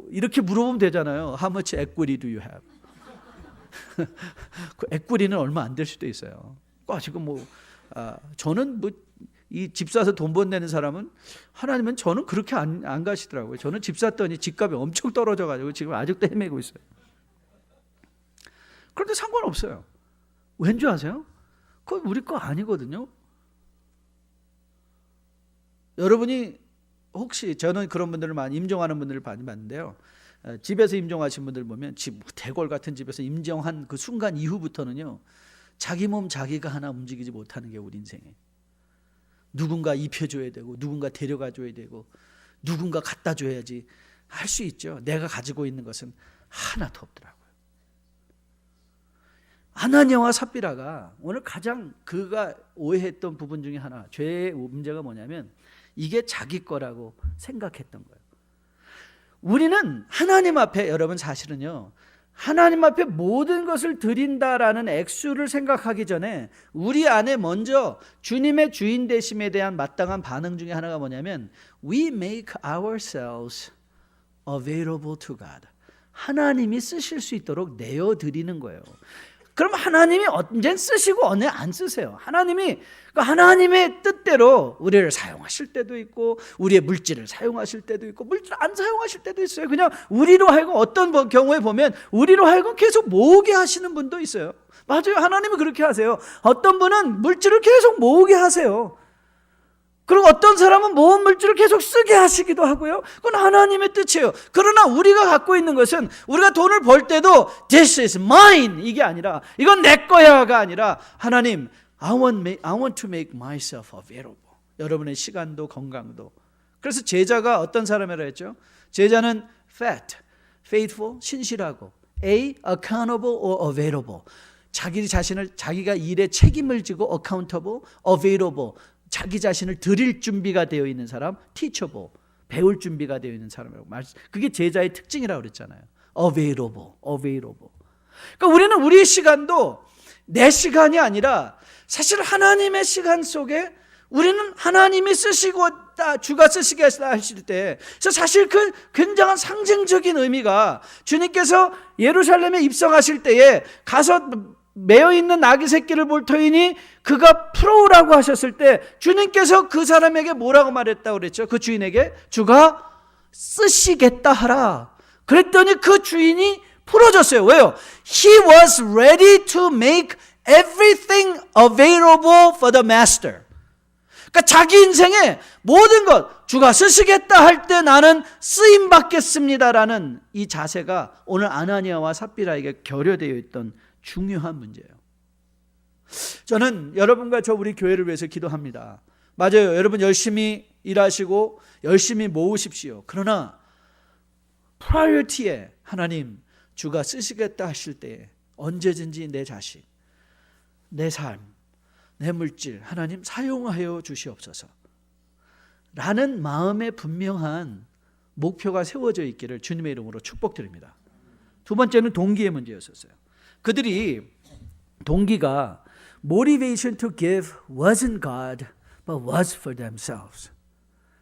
이렇게 물어보면 되잖아요. How much equity do you have? 그 에კვ리는 얼마 안 될 수도 있어요. 지금 저는 이 집 사서 돈 번내는 사람은 하나님은 저는 그렇게 안 가시더라고요. 저는 집 샀더니 집값이 엄청 떨어져가지고 지금 아직도 헤매고 있어요. 그런데 상관없어요. 왠 줄 아세요? 그건 우리 거 아니거든요. 여러분이 혹시, 저는 그런 분들을 많이 임종하는 분들을 많이 봤는데요. 집에서 임종하신 분들 보면 대궐 같은 집에서 임종한 그 순간 이후부터는요, 자기 몸 자기가 하나 움직이지 못하는 게 우리 인생에. 누군가 입혀줘야 되고, 누군가 데려가줘야 되고, 누군가 갖다 줘야지 할 수 있죠. 내가 가지고 있는 것은 하나도 없더라고요. 아나니아와 삽비라가 오늘 가장 그가 오해했던 부분 중에 하나, 죄의 문제가 뭐냐면 이게 자기 거라고 생각했던 거예요. 우리는 하나님 앞에, 여러분 사실은요, 하나님 앞에 모든 것을 드린다라는 액수를 생각하기 전에 우리 안에 먼저 주님의 주인 되심에 대한 마땅한 반응 중에 하나가 뭐냐면 We make ourselves available to God. 하나님이 쓰실 수 있도록 내어드리는 거예요. 그럼 하나님이 언젠 쓰시고 언제 안 쓰세요. 하나님의 뜻대로 우리를 사용하실 때도 있고, 우리의 물질을 사용하실 때도 있고, 물질 안 사용하실 때도 있어요. 그냥 우리로 하여금, 어떤 경우에 보면 우리로 하여금 계속 모으게 하시는 분도 있어요. 맞아요. 하나님은 그렇게 하세요. 어떤 분은 물질을 계속 모으게 하세요. 그리고 어떤 사람은 모은 물질을 계속 쓰게 하시기도 하고요. 그건 하나님의 뜻이에요. 그러나 우리가 갖고 있는 것은, 우리가 돈을 벌 때도 This is mine 이게 아니라, 이건 내 거야가 아니라, 하나님 I want to make myself available. 여러분의 시간도 건강도. 그래서 제자가 어떤 사람이라 했죠? 제자는 faithful, 신실하고, accountable or available. 자기가 일에 책임을 지고 accountable, available, 자기 자신을 드릴 준비가 되어 있는 사람, teachable, 배울 준비가 되어 있는 사람이라고 그게 제자의 특징이라고 그랬잖아요. available. 그러니까 우리는 우리의 시간도 내 시간이 아니라 사실 하나님의 시간 속에, 우리는 하나님이 쓰시고 주가 쓰시게 하실 때, 사실 그 굉장한 상징적인 의미가, 주님께서 예루살렘에 입성하실 때에 가서 매어있는 아기 새끼를 볼 터이니 그가 풀어오라고 하셨을 때, 주님께서 그 사람에게 뭐라고 말했다고 그랬죠? 그 주인에게 주가 쓰시겠다 하라. 그랬더니 그 주인이 풀어줬어요. 왜요? He was ready to make everything available for the master. 그러니까 자기 인생의 모든 것, 주가 쓰시겠다 할 때 나는 쓰임 받겠습니다라는 이 자세가 오늘 아나니아와 삽비라에게 결여되어 있던 중요한 문제예요. 저는 여러분과 우리 교회를 위해서 기도합니다. 맞아요. 여러분 열심히 일하시고 열심히 모으십시오. 그러나 프라이어티에 하나님, 주가 쓰시겠다 하실 때 언제든지 내 자식, 내 삶, 내 물질 하나님 사용하여 주시옵소서 라는 마음에 분명한 목표가 세워져 있기를 주님의 이름으로 축복드립니다. 두 번째는 동기의 문제였었어요. 그들이 동기가 motivation to give wasn't God, but was for themselves.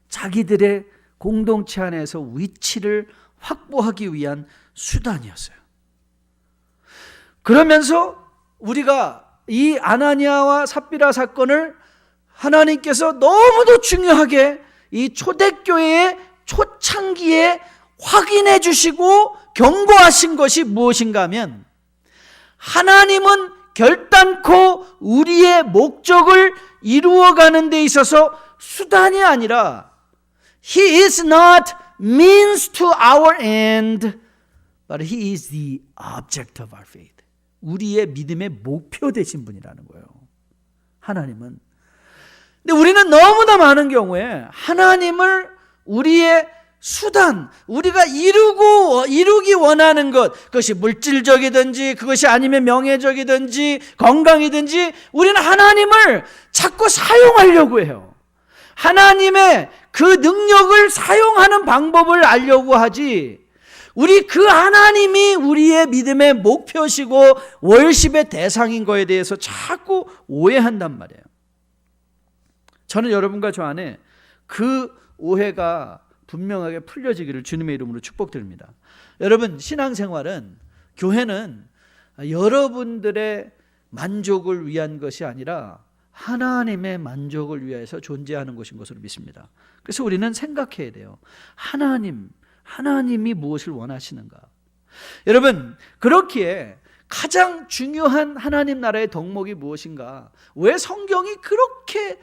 자기들의 공동체 안에서 위치를 확보하기 위한 수단이었어요. 그러면서 우리가 이 아나니아와 삽비라 사건을 하나님께서 너무도 중요하게 이 초대교회의 초창기에 확인해 주시고 경고하신 것이 무엇인가 하면, 하나님은 결단코 우리의 목적을 이루어가는 데 있어서 수단이 아니라 He is not means to our end, but He is the object of our faith. 우리의 믿음의 목표 되신 분이라는 거예요, 하나님은. 근데 우리는 너무나 많은 경우에 하나님을 우리의 수단, 우리가 이루기 원하는 것, 그것이 물질적이든지 그것이 아니면 명예적이든지 건강이든지, 우리는 하나님을 자꾸 사용하려고 해요. 하나님의 그 능력을 사용하는 방법을 알려고 하지, 우리 그 하나님이 우리의 믿음의 목표시고 월십의 대상인 거에 대해서 자꾸 오해한단 말이에요. 저는 여러분과 저 안에 그 오해가 분명하게 풀려지기를 주님의 이름으로 축복드립니다. 여러분, 신앙생활은, 교회는 여러분들의 만족을 위한 것이 아니라 하나님의 만족을 위해서 존재하는 것인 것으로 믿습니다. 그래서 우리는 생각해야 돼요. 하나님이 무엇을 원하시는가? 여러분, 그렇기에 가장 중요한 하나님 나라의 덕목이 무엇인가? 왜 성경이 그렇게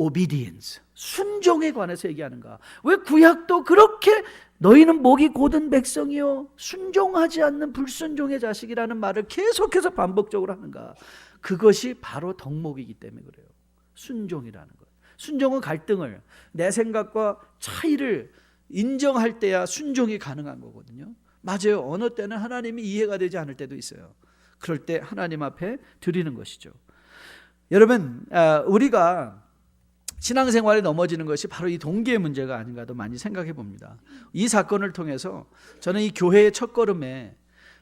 obedience, 순종에 관해서 얘기하는가? 왜 구약도 그렇게 너희는 목이 곧은 백성이요 순종하지 않는 불순종의 자식이라는 말을 계속해서 반복적으로 하는가? 그것이 바로 덕목이기 때문에 그래요. 순종이라는 것. 순종은 갈등을, 내 생각과 차이를 인정할 때야 순종이 가능한 거거든요. 맞아요. 어느 때는 하나님이 이해가 되지 않을 때도 있어요. 그럴 때 하나님 앞에 드리는 것이죠. 여러분, 우리가 신앙생활에 넘어지는 것이 바로 이 동기의 문제가 아닌가도 많이 생각해 봅니다. 이 사건을 통해서 저는 이 교회의 첫걸음에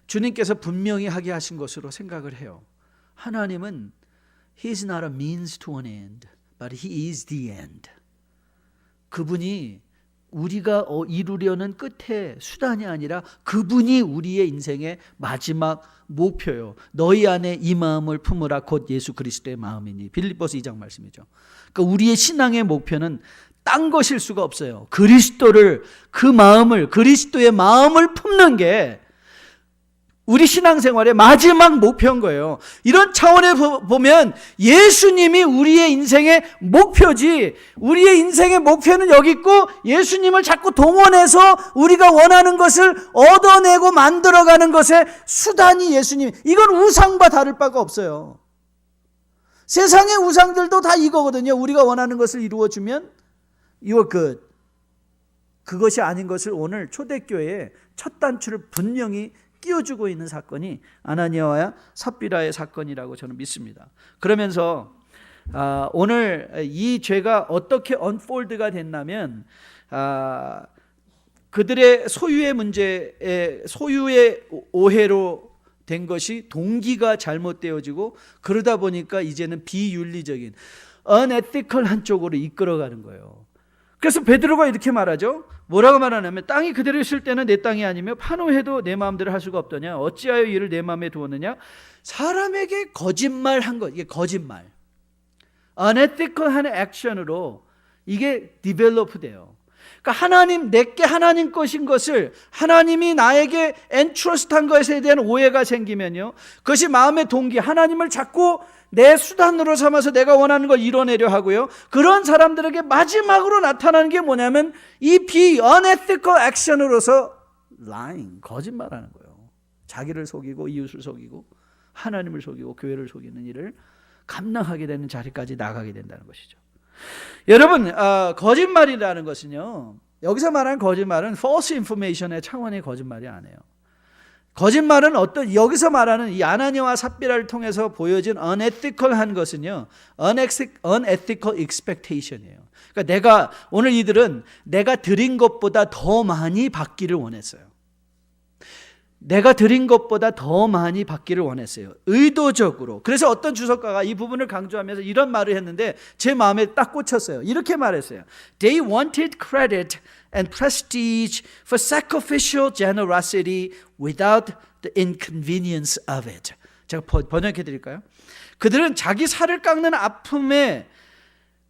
주님께서 분명히 하게 하신 것으로 생각을 해요. 하나님은 He is not a means to an end, but He is the end. 그분이 우리가 이루려는 끝의 수단이 아니라 그분이 우리의 인생의 마지막 목표요. 너희 안에 이 마음을 품으라 곧 예수 그리스도의 마음이니. 빌립보서 2장 말씀이죠. 그러니까 우리의 신앙의 목표는 딴 것일 수가 없어요. 그리스도를, 그 마음을, 그리스도의 마음을 품는 게 우리 신앙생활의 마지막 목표인 거예요. 이런 차원에 보면 예수님이 우리의 인생의 목표지, 우리의 인생의 목표는 여기 있고 예수님을 자꾸 동원해서 우리가 원하는 것을 얻어내고 만들어가는 것의 수단이 예수님. 이건 우상과 다를 바가 없어요. 세상의 우상들도 다 이거거든요. 우리가 원하는 것을 이루어주면 이거 그것이 아닌 것을 오늘 초대교회의 첫 단추를 분명히 끼워주고 있는 사건이 아나니아와 삽비라의 사건이라고 저는 믿습니다. 그러면서 오늘 이 죄가 어떻게 언폴드가 됐냐면, 그들의 소유의 문제에, 소유의 오해로 된 것이 동기가 잘못되어지고, 그러다 보니까 이제는 비윤리적인 unethical한 쪽으로 이끌어가는 거예요. 그래서 베드로가 이렇게 말하죠. 뭐라고 말하냐면, 땅이 그대로 있을 때는 내 땅이 아니며 파노해도 내 마음대로 할 수가 없더냐. 어찌하여 이를 내 마음에 두었느냐. 사람에게 거짓말한 것, 이게 거짓말, unethical한 액션으로 이게 디벨롭 돼요. 그러니까 하나님, 내게 하나님 것인 것을 하나님이 나에게 엔트러스트한 것에 대한 오해가 생기면요, 그것이 마음의 동기, 하나님을 자꾸 내 수단으로 삼아서 내가 원하는 걸 이뤄내려 하고요, 그런 사람들에게 마지막으로 나타나는 게 뭐냐면 이 unethical action으로서 lying, 거짓말하는 거예요. 자기를 속이고 이웃을 속이고 하나님을 속이고 교회를 속이는 일을 감당하게 되는 자리까지 나가게 된다는 것이죠. 여러분, 거짓말이라는 것은요, 여기서 말하는 거짓말은 false information의 차원의 거짓말이 아니에요. 거짓말은 여기서 말하는 이 아나니아와 삽비라를 통해서 보여진 unethical한 것은요, unethical expectation이에요. 그러니까 오늘 이들은 내가 드린 것보다 더 많이 받기를 원했어요. 내가 드린 것보다 더 많이 받기를 원했어요. 의도적으로. 그래서 어떤 주석가가 이 부분을 강조하면서 이런 말을 했는데 제 마음에 딱 꽂혔어요. 이렇게 말했어요. They wanted credit and prestige for sacrificial generosity without the inconvenience of it. 제가 번역해 드릴까요? 그들은 자기 살을 깎는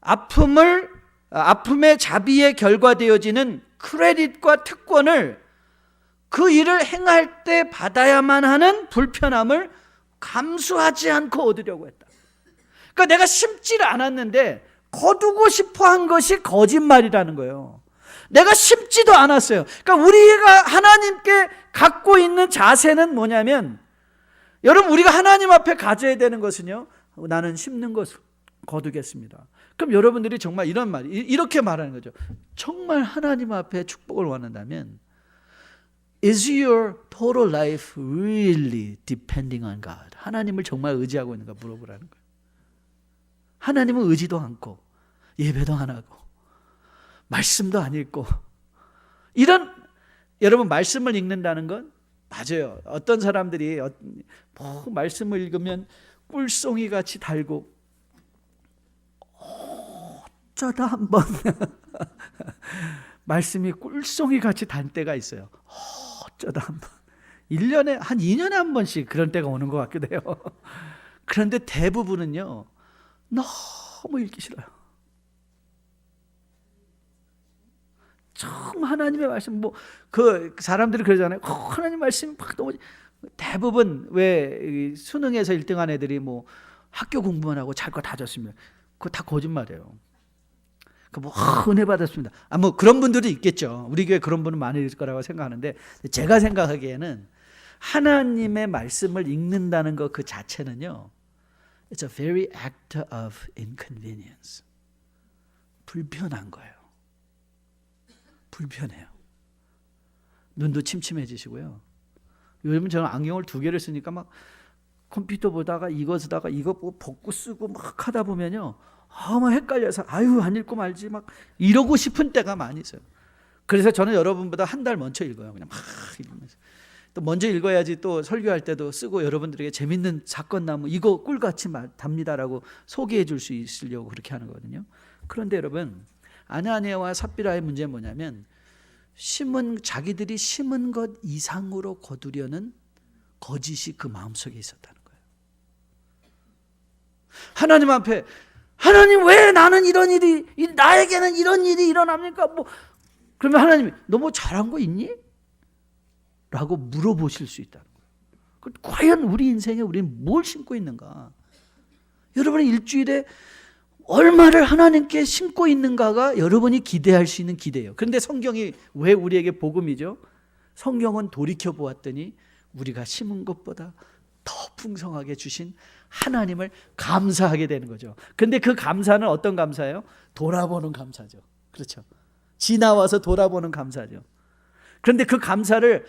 아픔의 자비에 결과되어지는 크레딧과 특권을 그 일을 행할 때 받아야만 하는 불편함을 감수하지 않고 얻으려고 했다. 그러니까 내가 심지를 않았는데 거두고 싶어 한 것이 거짓말이라는 거예요. 내가 심지도 않았어요. 그러니까 우리가 하나님께 갖고 있는 자세는 뭐냐면, 여러분, 우리가 하나님 앞에 가져야 되는 것은요, 나는 심는 것을 거두겠습니다. 그럼 여러분들이 정말 이렇게 말하는 거죠. 정말 하나님 앞에 축복을 원한다면 Is your total life really depending on God? 하나님을 정말 의지하고 있는가 물어보라는 거예요. 하나님은 의지도 않고 예배도 안 하고 말씀도 안 읽고 여러분, 말씀을 읽는다는 건 맞아요. 어떤 사람들이 말씀을 읽으면 꿀송이 같이 달고 어쩌다 한번 말씀이 꿀송이 같이 단 때가 있어요. 어쩌다 한번 1년에 한 2년에 한 번씩 그런 때가 오는 것 같기도 해요. 그런데 대부분은요, 너무 읽기 싫어요. 정말 하나님의 말씀, 그 사람들이 그러잖아요. 하나님 말씀이 막 너무, 대부분 왜 수능에서 1등한 애들이 학교 공부만 하고 잘 거 다 줬으면 그거 다 거짓말이에요. 은혜 받았습니다. 그런 분들도 있겠죠. 우리 교회 그런 분은 많을 거라고 생각하는데, 제가 생각하기에는 하나님의 말씀을 읽는다는 것 그 자체는요, It's a very act of inconvenience. 불편한 거예요. 불편해요. 눈도 침침해지시고요. 요즘은 저는 안경을 2개를 쓰니까 막 컴퓨터 보다가 이거 쓰다가 이거 벗고 쓰고 막 하다 보면요, 막 헷갈려서 안 읽고 말지 막 이러고 싶은 때가 많이 있어요. 그래서 저는 여러분보다 한 달 먼저 읽어요. 그냥 막 읽으면서. 또 먼저 읽어야지 또 설교할 때도 쓰고 여러분들에게 재밌는 사건나무 이거 꿀같이 답니다라고 소개해 줄 수 있으려고 그렇게 하는 거거든요. 그런데 여러분, 아나니아와 삽비라의 문제는 뭐냐면, 자기들이 심은 것 이상으로 거두려는 거짓이 그 마음속에 있었다는 거예요. 하나님 앞에, 하나님 왜 나는 나에게는 이런 일이 일어납니까? 그러면 하나님이 너 잘한 거 있니? 라고 물어보실 수 있다는 거예요. 과연 우리 인생에 우리는 뭘 심고 있는가? 여러분의 일주일에 얼마를 하나님께 심고 있는가가 여러분이 기대할 수 있는 기대예요. 그런데 성경이 왜 우리에게 복음이죠? 성경은 돌이켜 보았더니 우리가 심은 것보다 더 풍성하게 주신 하나님을 감사하게 되는 거죠. 그런데 그 감사는 어떤 감사예요? 돌아보는 감사죠. 그렇죠. 지나와서 돌아보는 감사죠. 그런데 그 감사를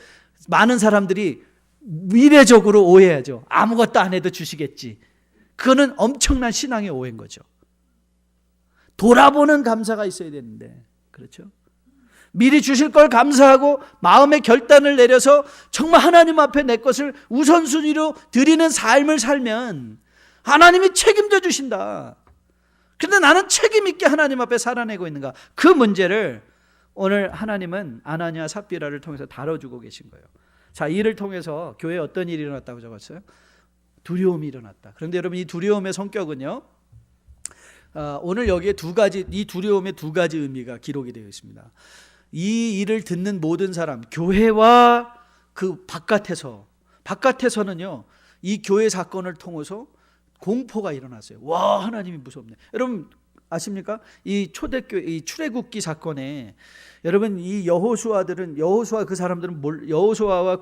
많은 사람들이 미래적으로 오해하죠. 아무것도 안 해도 주시겠지. 그거는 엄청난 신앙의 오해인 거죠. 돌아보는 감사가 있어야 되는데, 그렇죠? 미리 주실 걸 감사하고 마음의 결단을 내려서 정말 하나님 앞에 내 것을 우선순위로 드리는 삶을 살면 하나님이 책임져 주신다. 그런데 나는 책임 있게 하나님 앞에 살아내고 있는가? 그 문제를 오늘 하나님은 아나니아 삽비라를 통해서 다뤄주고 계신 거예요. 자, 이를 통해서 교회에 어떤 일이 일어났다고 적었어요? 두려움이 일어났다. 그런데 여러분, 이 두려움의 성격은요, 오늘 여기에 이 두려움의 2가지 의미가 기록이 되어 있습니다. 이 일을 듣는 모든 사람, 교회와 그 바깥에서는요, 이 교회 사건을 통해서 공포가 일어났어요. 와, 하나님이 무섭네. 여러분 아십니까? 이 출애굽기 사건에 여러분, 이 여호수아와 그 사람들은 여호수아와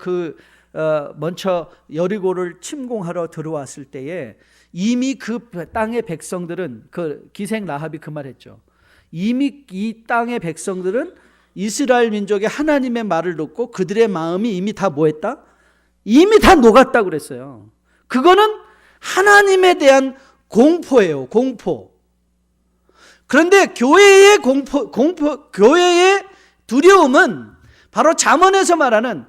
먼저 여리고를 침공하러 들어왔을 때에 이미 그 땅의 백성들은, 그 기생 라합이 그 말했죠. 이미 이 땅의 백성들은 이스라엘 민족의 하나님의 말을 듣고 그들의 마음이 이미 다 뭐했다? 이미 다 녹았다고 그랬어요. 그거는 하나님에 대한 공포예요. 공포. 그런데 교회의 교회의 두려움은 바로 잠언에서 말하는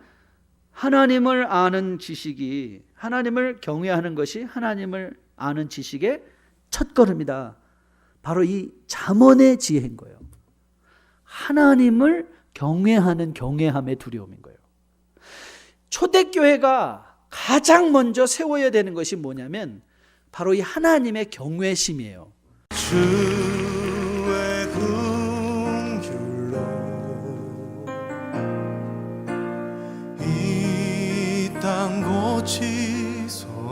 하나님을 아는 지식이, 하나님을 경외하는 것이 하나님을 아는 지식의 첫걸음이다. 바로 이 잠언의 지혜인 거예요. 하나님을 경외하는 경외함의 두려움인 거예요. 초대교회가 가장 먼저 세워야 되는 것이 뭐냐면 바로 이 하나님의 경외심이에요. 주의 긍휼로 이 땅 고치소서.